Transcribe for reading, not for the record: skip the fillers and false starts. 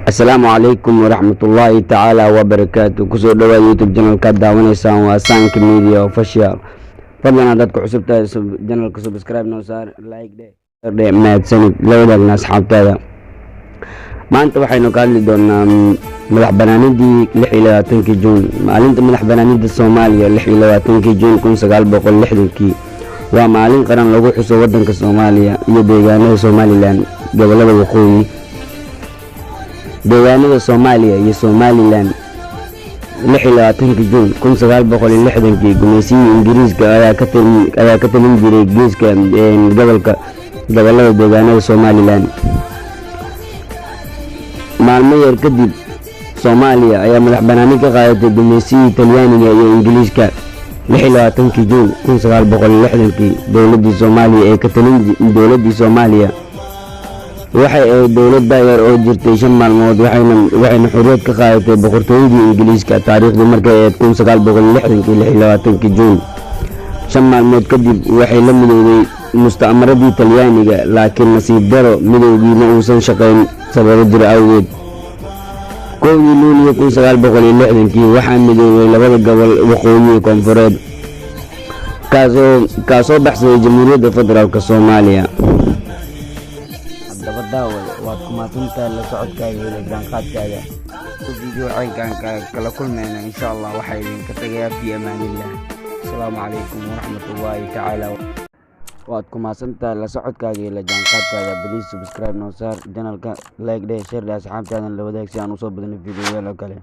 Asalaamu calaykum waraxmatullaahi tacaala wabarakaatu. Kusoo dhawaad YouTube channelka daawanaysaan waa Sanka Media Official. Fadlan haddaad ku cusub tahay channelka subscribe noo saar, like dhe mahadsanid la wadaagna asxaabtaada. Maanta waxaynu ka hadli doonaa madax banaanidii 26 Juun. Maalinta madax banaanida Soomaaliya 26 Juun 1960 waa maalin qaran lagu xuso wadanka Soomaaliya iyo deegaanada Somaliland, gobolada waqooyi. deegaanada Soomaaliya iyo Somaliland 26 Juun 1960 gumaysigii Ingiriiska ayaa ka talin jiray geeska gobolada deegaanada Somaliland. maalmo yar kadib Soomaaliya ayaa madax banaani ka qaadatay gumaysigii Talyaaniga iyo Ingiriiska. 26 Juun 1960 dowladda Soomaaliya ee ka talin dowladda Soomaaliya waxay ahayd dowlad yar oo jirtay 5 maalmood waxayna xorriyad ka qaadatay boqortooyadii Ingiriiska. taariikhdu markay ahayd 1960 Juun 5 maalmood kadib waxay la midoobay mustacmaradii Talyaaniga, laakiin nasiib daro midowgii ma uusan shaqayn sababo jira awgeed. 1 Luulyo 1960 waxaa midoobay labada gobol waqooyi iyo koonfureed kaasoo baxsaday Jamhuuriyadda Federaalka Soomaaliya. waad ku maasantahay la socodkaaga iyo jaanqaadkaaga video caynkaan kala kulmayna insha Allah. waxaa idinka tagayaa fi amaanillah. Asalaamu calaykum waraxmatullaahi tacaala. waad ku maasantahay la socodkaaga iyo jaanqaadkaaga. please subscribe noo saar channelka, like dhe, share dhe, asxaabtaadan la wadaag si aan usoo badano videoyaal kale.